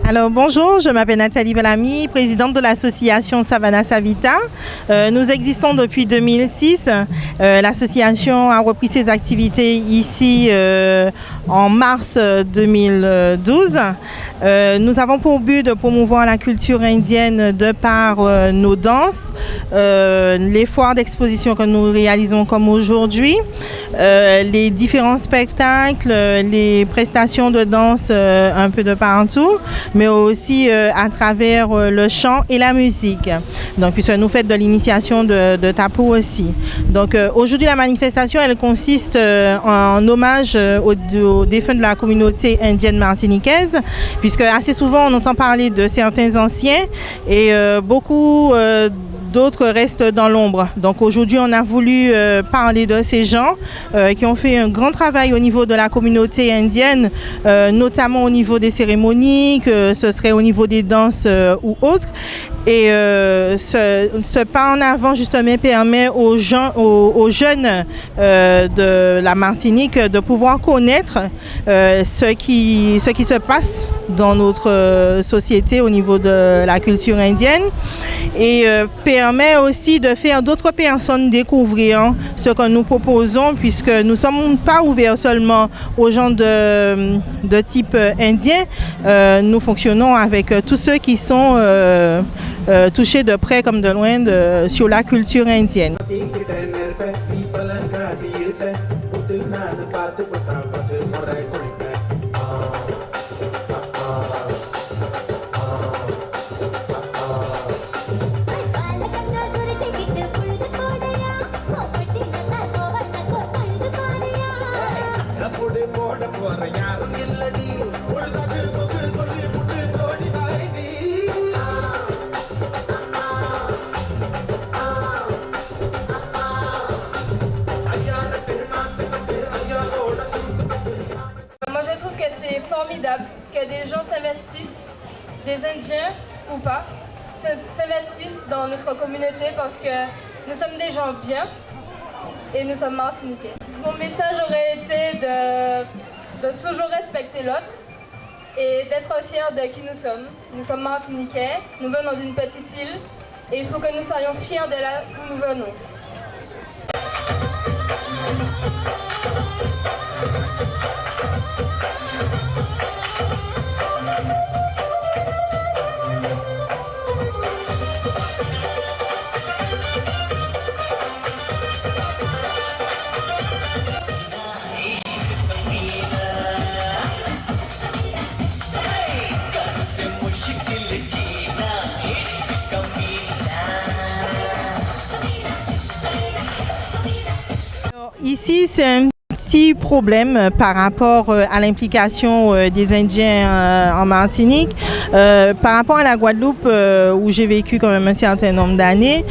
Alors bonjour, je m'appelle Nathalie Bellamy, présidente de l'association Savannah Savita. Nous existons depuis 2006. L'association a repris ses activités ici en mars 2012. Nous avons pour but de promouvoir la culture indienne de par nos danses, les foires d'exposition que nous réalisons comme aujourd'hui, les différents spectacles, les prestations de danse un peu de partout, mais aussi à travers le chant et la musique. Donc, puisque nous faisons de l'initiation de tapo aussi. Donc, aujourd'hui, la manifestation, elle consiste en hommage aux défunts de la communauté indienne martiniquaise, puisque assez souvent, on entend parler de certains anciens et beaucoup d'autres restent dans l'ombre. Donc aujourd'hui, on a voulu parler de ces gens qui ont fait un grand travail au niveau de la communauté indienne, notamment au niveau des cérémonies, que ce serait au niveau des danses ou autres. Et ce pas en avant justement permet aux jeunes de la Martinique de pouvoir connaître ce qui se passe dans notre société au niveau de la culture indienne et permet aussi de faire d'autres personnes découvrir ce que nous proposons, puisque nous ne sommes pas ouverts seulement aux gens de type indien. Nous fonctionnons avec tous ceux qui sont touchés de près comme de loin sur la culture indienne. C'est formidable que des gens s'investissent, des Indiens ou pas, s'investissent dans notre communauté parce que nous sommes des gens bien et nous sommes martiniquais. Mon message aurait été de toujours respecter l'autre et d'être fiers de qui nous sommes. Nous sommes martiniquais, nous venons d'une petite île et il faut que nous soyons fiers de là où nous venons. Ici, c'est un petit problème par rapport à l'implication des Indiens en Martinique. Par rapport à la Guadeloupe, où j'ai vécu quand même un certain nombre d'années,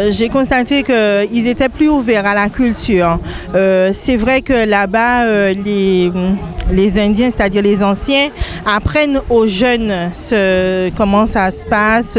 j'ai constaté qu'ils étaient plus ouverts à la culture. C'est vrai que là-bas, les Indiens, c'est-à-dire les anciens, apprennent aux jeunes comment ça se passe,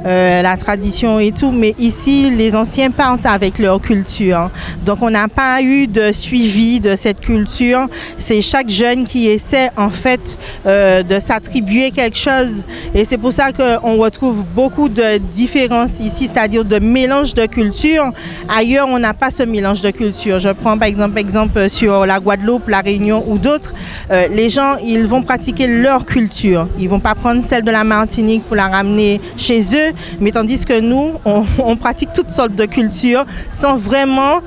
la tradition et tout, mais ici, les anciens partent avec leur culture. Donc, on n'a pas eu de suivi de cette culture. C'est chaque jeune qui essaie, en fait, de s'attribuer quelque chose. Et c'est pour ça qu'on retrouve beaucoup de différences ici, c'est-à-dire de mélange de culture. Ailleurs, on n'a pas ce mélange de culture. Je prends par exemple sur la Guadeloupe, la Réunion ou d'autres. Les gens, ils vont pratiquer leur culture. Ils ne vont pas prendre celle de la Martinique pour la ramener chez eux, mais tandis que nous, on pratique toutes sortes de cultures sans vraiment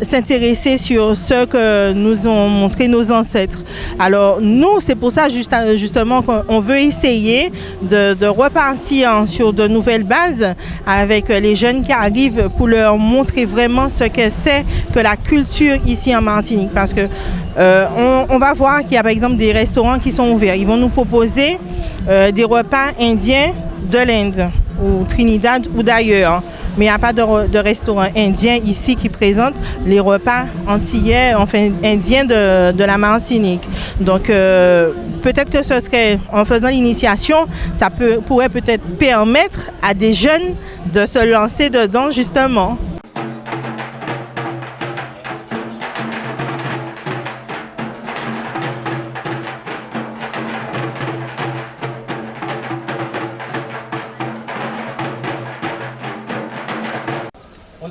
s'intéresser sur ce que nous ont montré nos ancêtres. Alors nous, c'est pour ça justement qu'on veut essayer de repartir sur de nouvelles bases avec les jeunes qui arrivent pour leur montrer vraiment ce que c'est que la culture ici en Martinique. Parce que on va voir qu'il y a par exemple des restaurants qui sont ouverts. Ils vont nous proposer des repas indiens de l'Inde ou Trinidad ou d'ailleurs. Mais il n'y a pas de restaurant indien ici qui présente les repas antillais, enfin indiens de la Martinique. Donc peut-être que ce serait, en faisant l'initiation, ça pourrait peut-être permettre à des jeunes de se lancer dedans justement.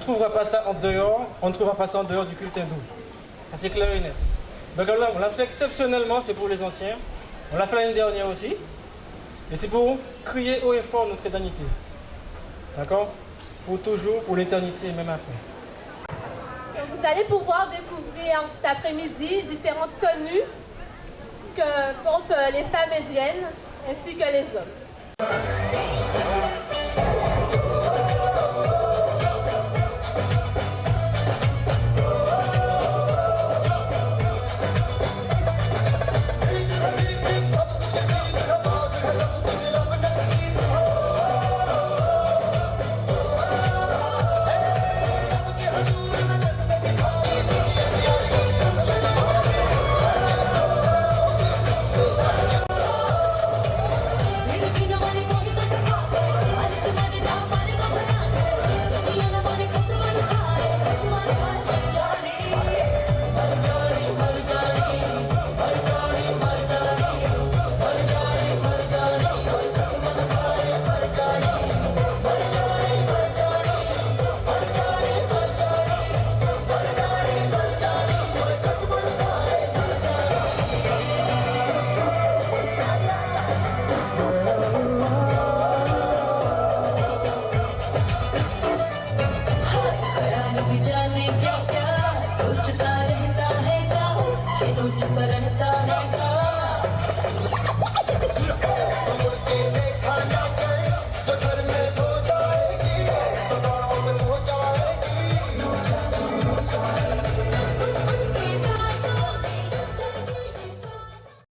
ne trouvera pas ça en dehors, on ne trouvera pas ça en dehors du culte hindou. C'est clair et net. Donc là, on l'a fait exceptionnellement, c'est pour les anciens. On l'a fait l'année dernière aussi. Et c'est pour crier haut et fort notre éternité. D'accord? Pour toujours, pour l'éternité et même après. Donc vous allez pouvoir découvrir cet après-midi différentes tenues que portent les femmes indiennes ainsi que les hommes.